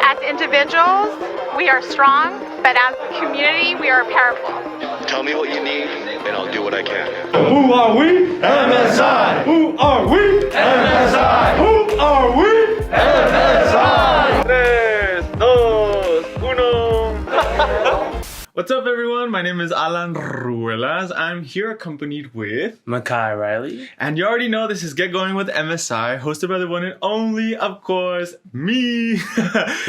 As individuals, we are strong, but as a community, we are powerful. Tell me what you need, and I'll do what I can. Who are we? MSI. Who are we? MSI. Who are we? MSI. Tres, dos, uno. What's up, everyone? My name is Alan Ruelas. I'm here accompanied with MAKAI Riley. And you already know this is Get Going with MSI, hosted by the one and only, of course, me.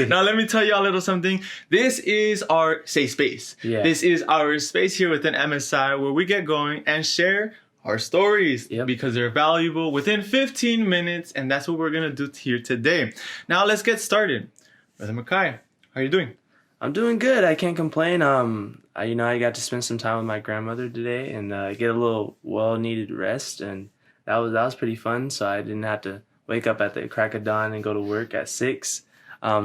Now, let me tell you a little something. This is our safe space. Yeah. This is our space here within MSI where we get going and share our stories because they're valuable within 15 minutes. And that's what we're going to do here today. Now, let's get started. Brother Makai, how are you doing? I'm doing good. I can't complain. I got to spend some time with my grandmother today and get a little well-needed rest, and that was pretty fun. So I didn't have to wake up at the crack of dawn and go to work at 6.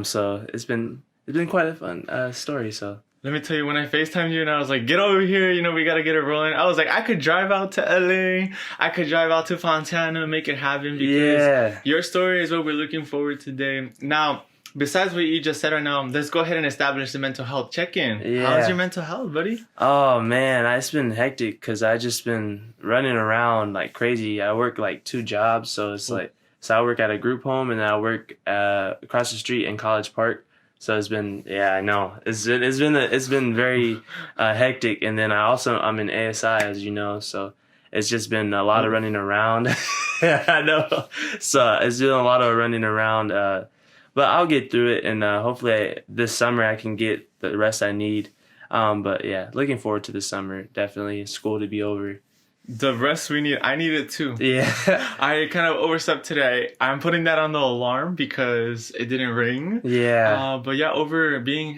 So it's been quite a fun story. So let me tell you, when I FaceTimed you and I was like, get over here, we got to get it rolling. I was like, I could drive out to LA. I could drive out to Fontana and make it happen because your story is what we're looking forward to today. Now, besides what you just said right now, let's go ahead and establish the mental health check-in. Yeah. How's your mental health, buddy? Oh, man, it's been hectic because I just been running around like crazy. I work like 2 jobs, so it's so I work at a group home and then I work across the street in College Park. So it's been, I know, it's been very hectic. And then I'm in ASI, as you know, so it's just been a lot of running around. I know. So it's been a lot of running around. But I'll get through it, and hopefully this summer I can get the rest I need. But yeah, looking forward to the summer. Definitely, school to be over. The rest we need, I need it too. Yeah. I kind of overslept today. I'm putting that on the alarm because it didn't ring. Yeah. But yeah,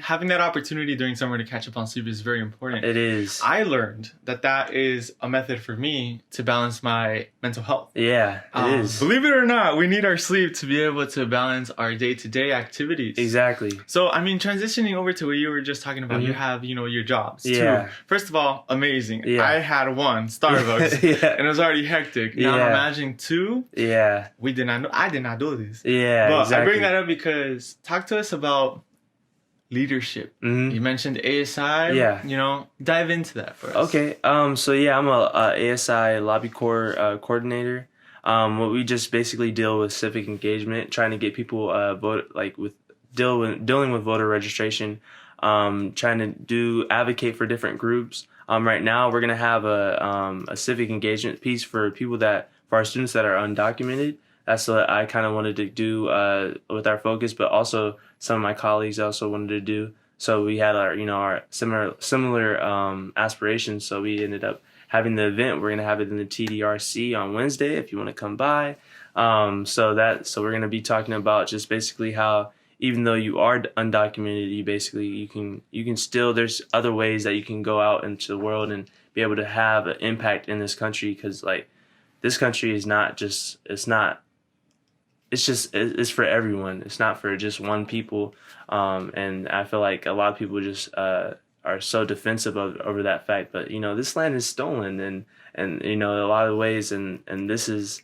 having that opportunity during summer to catch up on sleep is very important. It is. I learned that is a method for me to balance my mental health. Yeah, it is. Believe it or not, we need our sleep to be able to balance our day-to-day activities. Exactly. So, transitioning over to what you were just talking about, you have, your jobs too. First of all, amazing. Yeah. I had 1, Starbucks. And it was already hectic. Now I'm imagining 2. Yeah. I did not do this. Yeah, but exactly. I bring that up because talk to us about leadership. Mm-hmm. You mentioned ASI. Yeah. Dive into that for us. Okay. So yeah, I'm a ASI Lobby Corps coordinator. What we just basically deal with civic engagement, trying to get people dealing with voter registration, trying to advocate for different groups. Right now, we're gonna have a civic engagement piece for our students that are undocumented. That's what I kind of wanted to do with our focus, but also some of my colleagues also wanted to do. So we had our similar aspirations. So we ended up having the event. We're gonna have it in the TDRC on Wednesday if you want to come by. So we're gonna be talking about just basically how, even though you are undocumented, you can still, there's other ways that you can go out into the world and be able to have an impact in this country, because this country is it's for everyone. It's not for just one people. And I feel like a lot of people just are so defensive over that fact. But this land is stolen and a lot of ways, and this is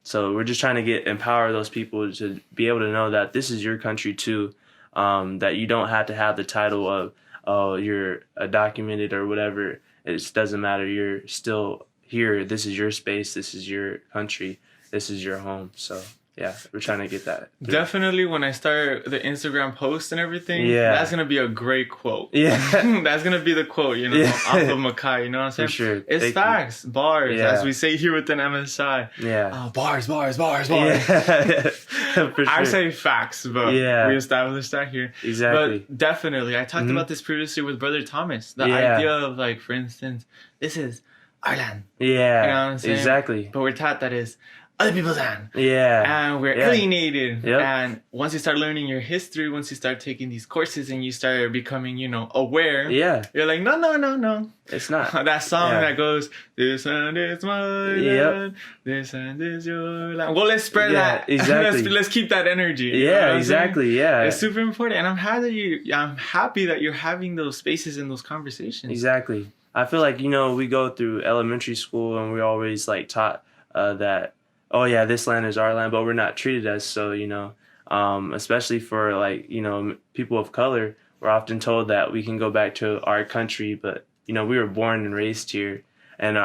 so we're just trying to empower those people to be able to know that this is your country too, that you don't have to have the title of, oh, you're documented or whatever. It doesn't matter. You're still here. This is your space. This is your country. This is your home. So yeah, we're trying to get that through. Definitely, when I start the Instagram post and everything, that's going to be a great quote. Yeah. That's going to be the quote, off of Makai, you know what I'm saying? For sure. It's facts, bars, as we say here within MSI. Yeah. Bars. Yeah. For sure. I say facts, but we established that here. Exactly. But definitely, I talked about this previously with Brother Thomas. The idea of, for instance, this is our land. Yeah. You know what I'm saying? Exactly. But we're taught that is other people's land. Yeah. And we're alienated. Yep. And once you start learning your history, once you start taking these courses and you start becoming, aware, you're like, no. It's not. That song that goes, this land is my land, this land is your land. Well, let's spread that. Exactly. let's keep that energy. Yeah, exactly. Yeah. It's super important. And I'm happy that you're having those spaces and those conversations. Exactly. I feel like, we go through elementary school and we're always taught that, oh yeah, this land is our land, but we're not treated as so, especially for like, you know, people of color. We're often told that we can go back to our country, but you know, we were born and raised here, and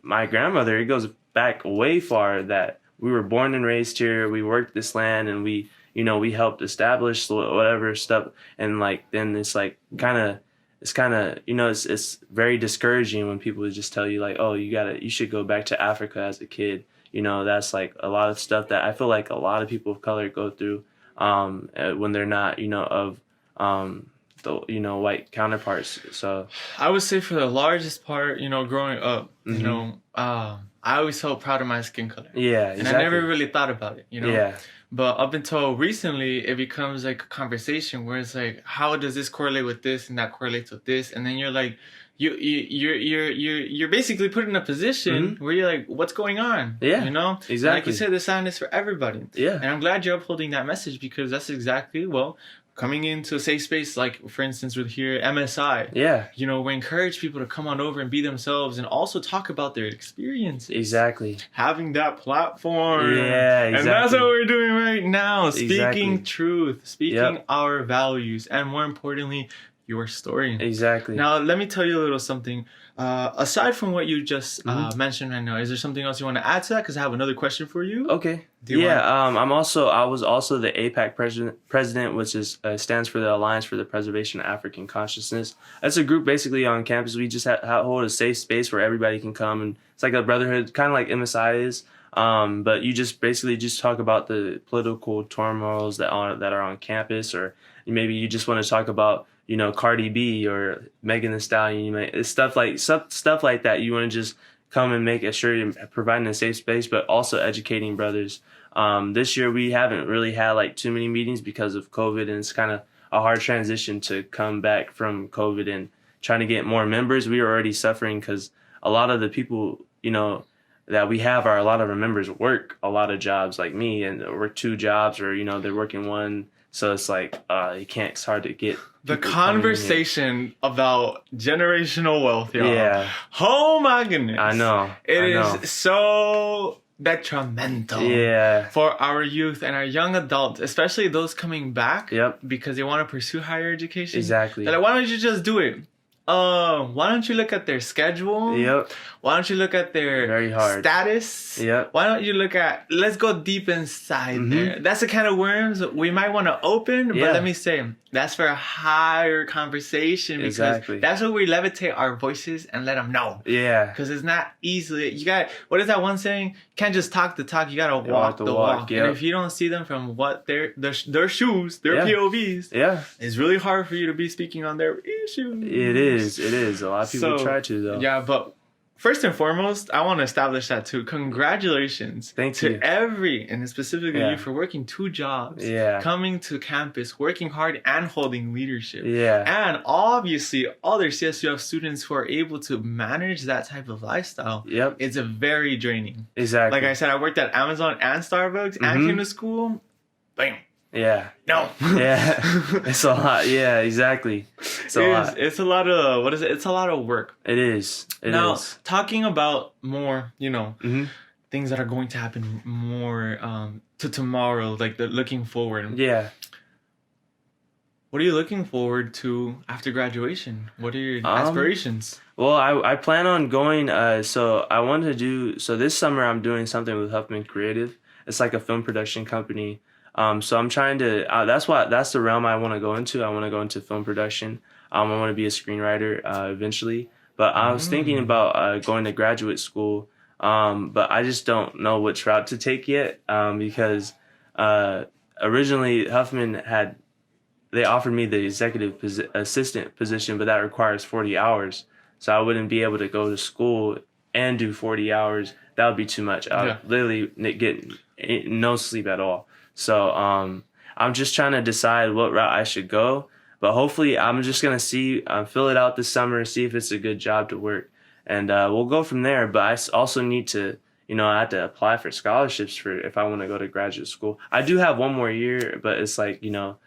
my grandmother, it goes back way far that we were born and raised here. We worked this land, and we helped establish whatever stuff, and like then it's kind of you know, it's very discouraging when people just tell you like, oh, you should go back to Africa as a kid. You know, that's like a lot of stuff that I feel like a lot of people of color go through when they're not, you know, of the, you know, white counterparts. So I would say for the largest part, you know, growing up, you know, I always felt proud of my skin color. Yeah, exactly. And I never really thought about it, you know. Yeah. But up until recently, it becomes like a conversation where it's like, how does this correlate with this and that correlates with this? And then you're like, you're basically put in a position where you're like, what's going on? Yeah, you know, exactly. And like you said, the sound is for everybody. Yeah, and I'm glad you're upholding that message, because that's exactly coming into a safe space, like for instance with here MSI. Yeah, you know, we encourage people to come on over and be themselves, and also talk about their experiences. Exactly. Having that platform. Yeah, exactly. And that's what we're doing right now. Speaking Exactly. truth, speaking our values, and more importantly, your story. Exactly. Now, let me tell you a little something. Aside from what you just mentioned right now, is there something else you want to add to that? Because I have another question for you. Okay. Yeah. I was also the APAC president, which stands for the Alliance for the Preservation of African Consciousness. That's a group basically on campus. We just hold a safe space where everybody can come, and it's like a brotherhood, kind of like MSI is. But you just basically just talk about the political turmoils that are on campus, or maybe you just want to talk about, you know, Cardi B or Megan Thee Stallion, stuff like that. You want to just come and make sure you're providing a safe space, but also educating brothers. This year we haven't really had like too many meetings because of COVID, and it's kind of a hard transition to come back from COVID and trying to get more members. We are already suffering because a lot of the people, you know, that we have a lot of our members work a lot of jobs like me, and work 2 jobs, or, you know, they're working 1. So it's like, it's hard to get the conversation about generational wealth, y'all. Yeah. Oh my goodness. I know. It is so detrimental for our youth and our young adults, especially those coming back because they want to pursue higher education. Exactly. They're like, why don't you just do it? Why don't you look at their schedule? Yep. Why don't you look at their Very hard. status? Yep. Why don't you look at, let's go deep inside there. That's the kind of worms we might want to open, but let me say, that's for a higher conversation, because that's where we levitate our voices and let them know. Yeah. Because it's not easily, what is that one saying? You can't just talk the talk, you gotta walk the walk. Yep. And if you don't see them from what their shoes, their POVs, it's really hard for you to be speaking on their issues. It is. A lot of people try to, though. Yeah, but first and foremost, I want to establish that too. Congratulations to every, and specifically you, for working 2 jobs, coming to campus, working hard, and holding leadership. And obviously, other CSUF students who are able to manage that type of lifestyle. It's a very draining. Exactly. Like I said, I worked at Amazon and Starbucks and came to school. Bam. Yeah. No. Yeah. It's a lot. Yeah, exactly. It's a lot. It's a lot of, It's a lot of work. It is. Now, talking about more, you know, things that are going to happen more to tomorrow, like looking forward. Yeah. What are you looking forward to after graduation? What are your aspirations? Well, I plan on going, so this summer I'm doing something with Huffman Creative. It's like a film production company. So I'm trying to, that's the realm I want to go into. I want to go into film production. I want to be a screenwriter eventually. But I was thinking about going to graduate school, but I just don't know which route to take yet, because originally Huffman they offered me the executive assistant position, but that requires 40 hours. So I wouldn't be able to go to school and do 40 hours. That would be too much. I would literally get no sleep at all. So I'm just trying to decide what route I should go. But hopefully I'm just going to fill it out this summer, see if it's a good job to work. And we'll go from there. But I also need to, I have to apply for scholarships if I want to go to graduate school. I do have 1 more year, but it's like, so.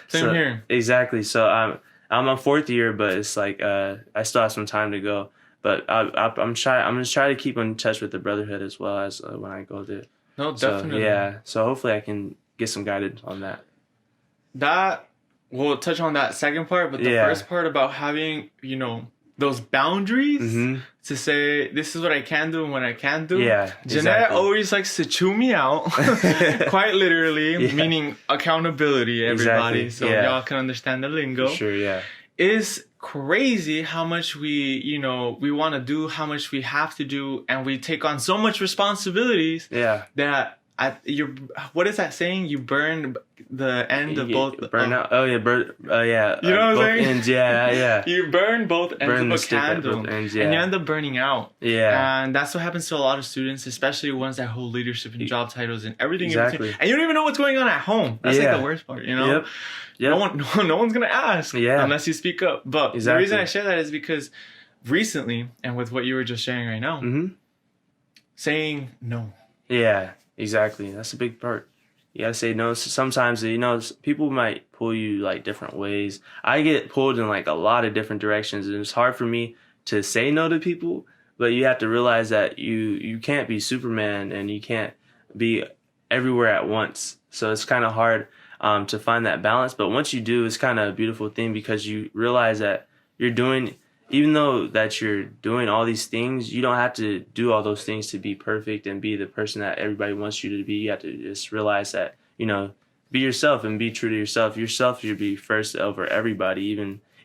Same here. Exactly. So I'm a 4th year, but it's like I still have some time to go. But I'm just trying to keep in touch with the brotherhood as well as when I go there. No, So, definitely. yeah. So hopefully I can get some guidance on that. That we'll touch on that second part, but the Yeah. first part about having, those boundaries Mhm. to say this is what I can do and what I can't do. Yeah, Jeanette exactly. always likes to chew me out, quite literally, Yeah. meaning accountability, everybody. Exactly, So yeah. y'all can understand the lingo. Sure, yeah. It's crazy how much we want to do, how much we have to do, and we take on so much responsibilities Yeah. that what is that saying? You burn the end of both. Burn out. Oh yeah, yeah. You know what I'm both saying? ends, yeah, yeah. You burn both ends Burn the of a stick at candle, both ends, and you yeah. end up burning out. Yeah. And that's what happens to a lot of students, especially ones that hold leadership and job titles and everything. In Exactly. between. And you don't even know what's going on at home. That's like Yeah. the worst part, Yep. Yep. No one's gonna ask Yeah. unless you speak up. But the Exactly. reason I share that is because recently, and with what you were just sharing right now, Mhm. saying no. Yeah. Exactly. That's a big part. You gotta say no. Sometimes people might pull you like different ways. I get pulled in like a lot of different directions, and it's hard for me to say no to people. But you have to realize that you can't be Superman and you can't be everywhere at once. So it's kind of hard to find that balance. But once you do, it's kind of a beautiful thing because you realize that even though that you're doing all these things, you don't have to do all those things to be perfect and be the person that everybody wants you to be. You have to just realize that, be yourself and be true to yourself. Yourself should be first over everybody,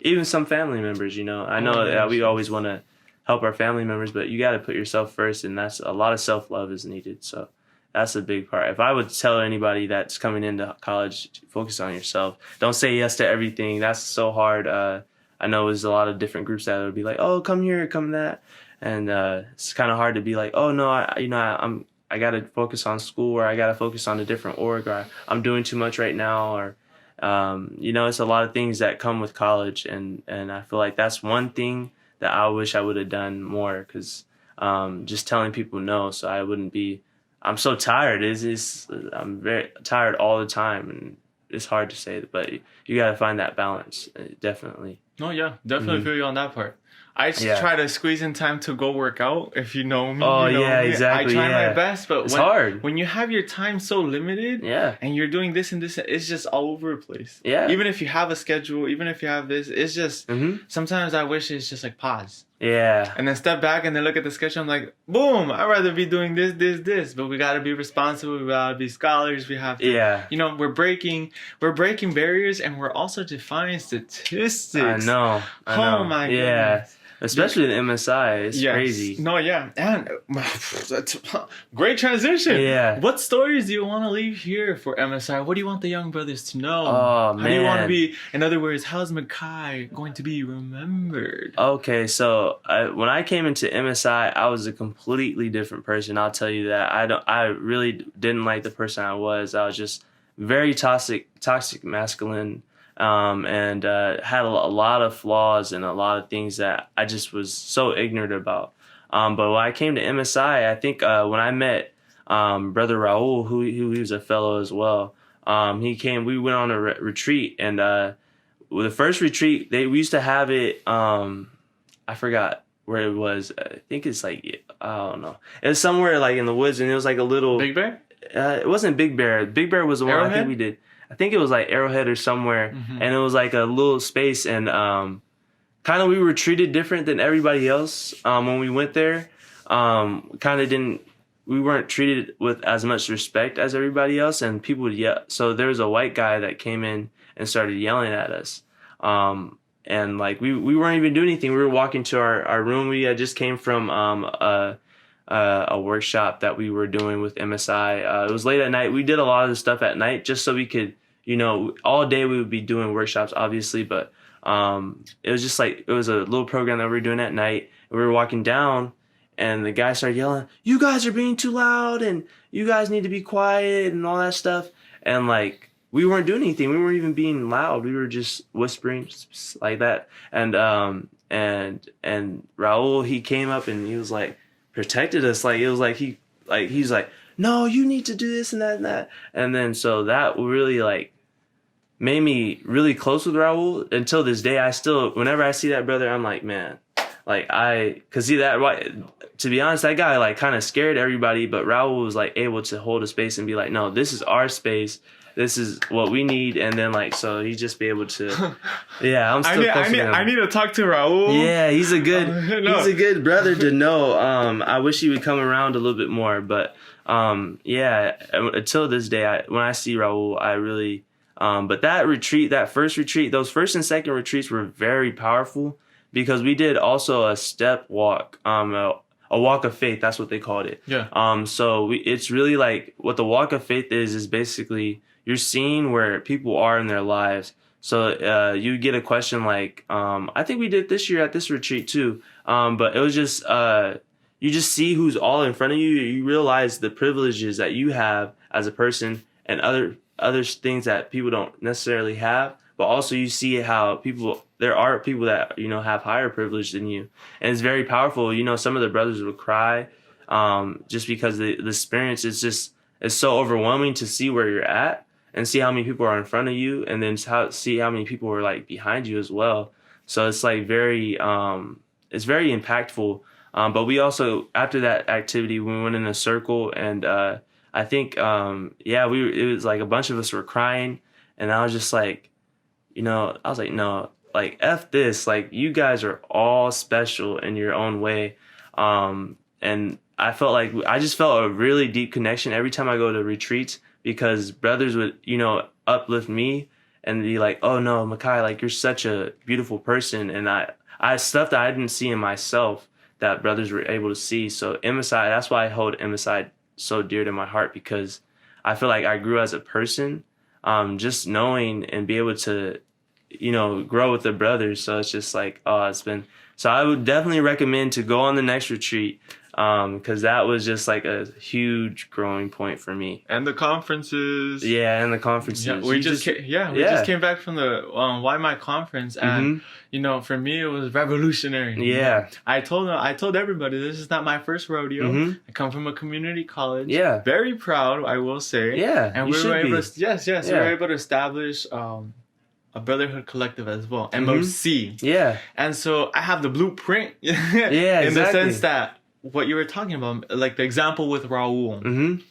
even some family members, I know that we always want to help our family members, but you got to put yourself first, and that's a lot of self-love is needed. So that's a big part. If I would tell anybody that's coming into college, focus on yourself. Don't say yes to everything. That's so hard. I know there's a lot of different groups that would be like, oh, come here, come that. And it's kind of hard to be like, oh, no, I got to focus on school, or I got to focus on a different org, or I'm doing too much right now. Or, it's a lot of things that come with college. And I feel like that's one thing that I wish I would have done more, because just telling people no, so I wouldn't be, I'm so tired. I'm very tired all the time. And it's hard to say, but you got to find that balance, definitely. Oh yeah, definitely feel you on that part. I just Yeah. try to squeeze in time to go work out. If you know me, Oh, you know yeah, me. exactly, I try yeah. my best, but It's hard. when you have your time so limited, Yeah. and you're doing this and this, it's just all over the place. Yeah. Even if you have a schedule, even if you have this, it's just Mhm. sometimes I wish it's just like pause Yeah. and then step back and then look at the schedule. I'm like, boom, I'd rather be doing this, but we gotta be responsible. We gotta be scholars. We have to, Yeah. we're breaking barriers, and we're also defying statistics. I know. Oh my Yeah. goodness. Especially the MSI. It's Yes. crazy. No, yeah. And that's great transition. Yeah. What stories do you want to leave here for MSI? What do you want the young brothers to know? Oh, How do you want to man. be, in other words, how's Makai going to be remembered? Okay, so when I came into MSI, I was a completely different person. I'll tell you that. I really didn't like the person I was. I was just very toxic masculine, and had a lot of flaws and a lot of things that I just was so ignorant about. But when I came to MSI, I think when I met Brother Raul, who he was a fellow as well, he came. We went on a retreat, and the first retreat we used to have it. I forgot where it was. I think it's like, I don't know. It was somewhere like in the woods, and it was like a little Big Bear? It wasn't Big Bear. Big Bear was the one I Arrowhead? think we did. I think it was like Arrowhead or somewhere, and it was like a little space, and kind of we were treated different than everybody else when we went there. We weren't treated with as much respect as everybody else, and people would yell. So there was a white guy that came in and started yelling at us. And like we weren't even doing anything. We were walking to our room. We had just came from a workshop that we were doing with MSI. It was late at night. We did a lot of the stuff at night just so we could, all day we would be doing workshops, obviously, but it was just like, it was a little program that we were doing at night. We were walking down, and the guy started yelling, "You guys are being too loud, and you guys need to be quiet," and all that stuff. And like, we weren't doing anything. We weren't even being loud. We were just whispering like that. And Raul, he came up and he was like, protected us. Like, it was like he's like, "No, you need to do this and that and that." And then so that really like made me really close with Raul. Until this day, whenever I see that brother, I'm like, man, Like cause see to be honest, that guy like kind of scared everybody, but Raul was like able to hold a space and be like, no, this is our space. This is what we need, and then like so he just be able to, yeah. I'm still. I need to talk to Raul. Yeah, he's a good brother to know. I wish he would come around a little bit more, but yeah. Until this day, when I see Raul, I really. But that first retreat, those first and second retreats were very powerful because we did also a step walk, a walk of faith. That's what they called it. Yeah. So it's really like what the walk of faith is basically. You're seeing where people are in their lives. So you get a question like, I think we did this year at this retreat too. But it was just, you just see who's all in front of you. You realize the privileges that you have as a person and other things that people don't necessarily have. But also you see how there are people that, have higher privilege than you. And it's very powerful. Some of the brothers would cry just because the experience is it's so overwhelming to see where you're at. And see how many people are in front of you, and then see how many people are like behind you as well. So it's like it's very impactful. But we also after that activity, we went in a circle, and I think it was like a bunch of us were crying, and I was just like, I was like, no, like F this, like you guys are all special in your own way, and I just felt a really deep connection every time I go to retreats. Because brothers would, uplift me and be like, oh no, Makai, like you're such a beautiful person. And I stuff that I didn't see in myself that brothers were able to see. So MSI, that's why I hold MSI so dear to my heart, because I feel like I grew as a person, just knowing and be able to, grow with the brothers. So it's just like, so I would definitely recommend to go on the next retreat. Because that was just like a huge growing point for me. And the conferences. Yeah, and the conferences. Yeah, we just came back from the Why My conference, and for me it was revolutionary. Yeah, I told everybody this is not my first rodeo. I come from a community college. Yeah, very proud, I will say. Yeah, and we were able to we were able to establish a brotherhood collective as well, MOC. Yeah, and so I have the blueprint. Yeah, in the sense that. What you were talking about, like the example with Raul.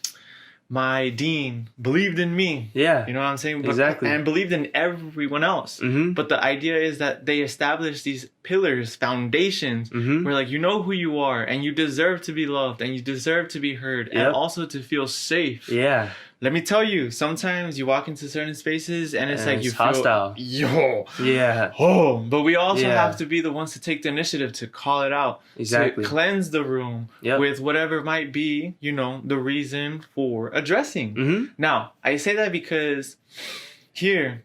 My dean believed in me. Yeah. You know what I'm saying? Exactly. And believed in everyone else. But the idea is that they established these pillars, foundations, where like, who you are, and you deserve to be loved, and you deserve to be heard, and also to feel safe. Yeah. Let me tell you, sometimes you walk into certain spaces and it's like you feel hostile. But we also have to be the ones to take the initiative to call it out. Exactly. To cleanse the room with whatever might be, the reason for addressing. Now, I say that because here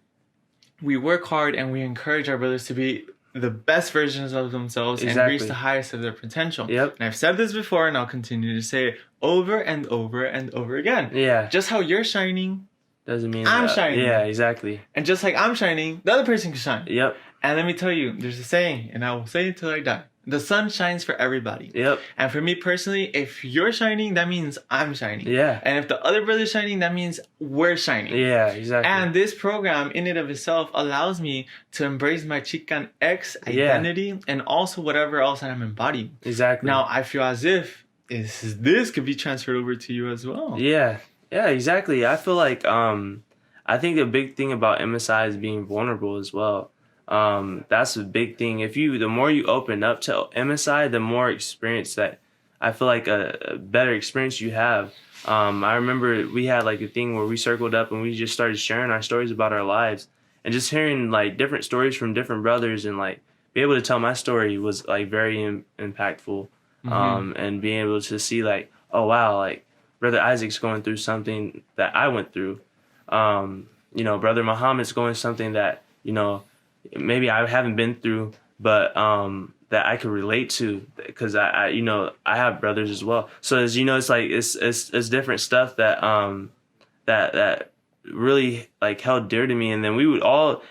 we work hard and we encourage our brothers to be the best versions of themselves and reach the highest of their potential. And I've said this before and I'll continue to say it over and over and over again. Yeah. Just how you're shining doesn't mean I'm shining. Yeah, exactly. And just like I'm shining, the other person can shine. Yep. And let me tell you, there's a saying, and I will say it till I die. The sun shines for everybody. Yep. And for me personally, if you're shining, that means I'm shining. Yeah. And if the other brother's shining, that means we're shining. Yeah, exactly. And this program, in and of itself, allows me to embrace my Chican X identity and also whatever else that I'm embodying. Exactly. Now, I feel as if this could be transferred over to you as well. Yeah. Yeah, exactly. I feel like I think the big thing about MSI is being vulnerable as well. That's a big thing. The more you open up to MSI, the more experience that I feel like a better experience you have. I remember we had like a thing where we circled up and we just started sharing our stories about our lives and just hearing like different stories from different brothers and like be able to tell my story was like very impactful. And being able to see like, oh wow, like Brother Isaac's going through something that I went through. Brother Muhammad's going through something that, maybe I haven't been through, but that I could relate to because I have brothers as well. So as it's like it's different stuff that that really like held dear to me. And then we would all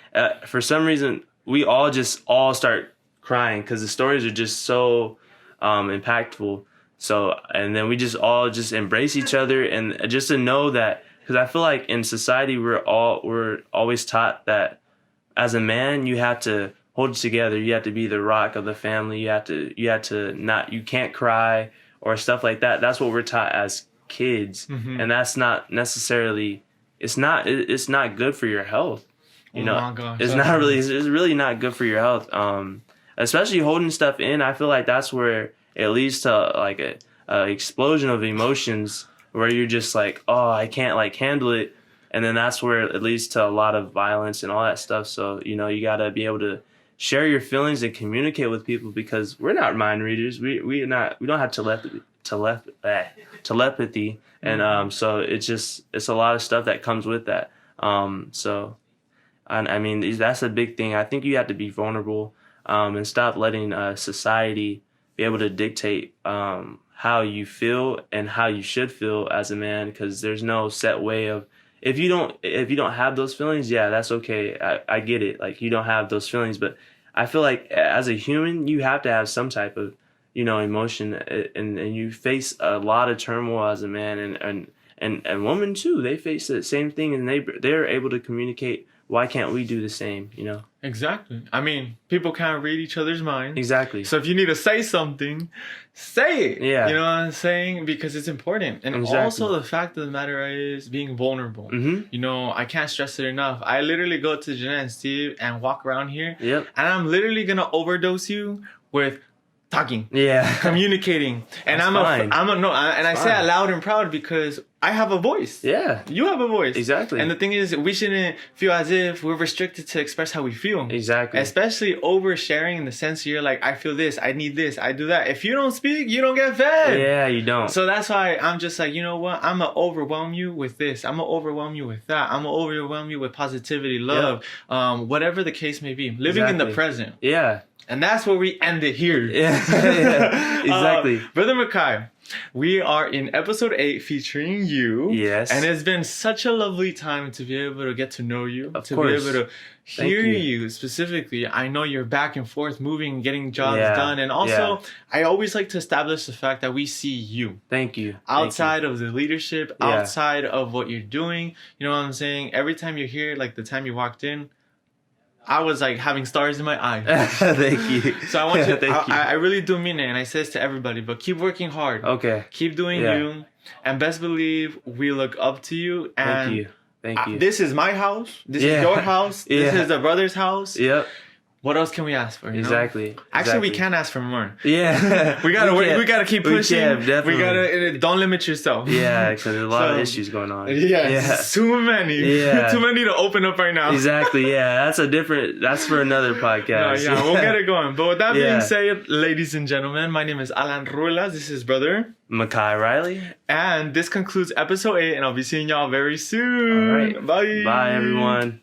for some reason we all start crying because the stories are just so impactful. So and then we just all embrace each other and just to know that because I feel like in society we're always taught that as a man, you have to hold it together. You have to be the rock of the family. You can't cry or stuff like that. That's what we're taught as kids, and that's not necessarily. It's not good for your health. You know, my gosh, it's really not good for your health. Especially holding stuff in. I feel like that's where it leads to like a explosion of emotions where you're just like, oh, I can't like handle it. And then that's where it leads to a lot of violence and all that stuff. So, you know, you got to be able to share your feelings and communicate with people because we're not mind readers. We don't have telepathy. And so it's a lot of stuff that comes with that. So I mean, that's a big thing. I think you have to be vulnerable and stop letting society be able to dictate how you feel and how you should feel as a man, because there's no set way of if you don't have those feelings, yeah, that's okay. I get it. Like, you don't have those feelings, but I feel like as a human, you have to have some type of, you know, emotion, and you face a lot of turmoil as a man, and women too. They face the same thing, and they're able to communicate. Why can't we do the same, you know? Exactly. I mean, people can't read each other's minds. Exactly. So if you need to say something, say it. Yeah. You know what I'm saying? Because it's important. And Exactly. also the fact of the matter is being vulnerable. Mm-hmm. You know, I can't stress it enough. I literally go to Jeanette and Steve and walk around here. Yep. And I'm literally going to overdose you with talking. Yeah. Communicating. And I say it loud and proud because I have a voice. Yeah. You have a voice. Exactly. And the thing is, we shouldn't feel as if we're restricted to express how we feel. Exactly. Especially oversharing in the sense you're like, I feel this, I need this, I do that. If you don't speak, you don't get fed. Yeah, you don't. So that's why I'm just like, you know what? I'm going to overwhelm you with this. I'm going to overwhelm you with that. I'm going to overwhelm you with positivity, love, whatever the case may be. Living in the present. Yeah. And that's where we end it here. Yeah. Exactly. Brother Makai, we are in episode 8 featuring you. Yes. And it's been such a lovely time to be able to get to know you. Of to course. be able to hear you specifically. I know you're back and forth moving, getting jobs done. And also, I always like to establish the fact that we see you. Thank you. Outside of the leadership, outside of what you're doing. You know what I'm saying? Every time you're here, like the time you walked in, I was like having stars in my eyes. Thank you. So I want you. I really do mean it, and I say this to everybody. But keep working hard. Okay. Keep doing you, and best believe we look up to you. And Thank you. Thank you. This is my house. This is your house. This is the brother's house. Yep. What else can we ask for? You Exactly. know? Actually, we can ask for more. Yeah. We gotta. We gotta keep pushing. We can, definitely. We gotta. Don't limit yourself. Yeah, because there's a lot of issues going on. Yeah. Too many. Yeah. Too many to open up right now. Exactly. Yeah. That's for another podcast. No, we'll get it going. But with that being said, ladies and gentlemen, my name is Alan Ruelas. This is Brother Makai Riley. And this concludes episode 8, and I'll be seeing y'all very soon. All right. Bye. Bye, everyone.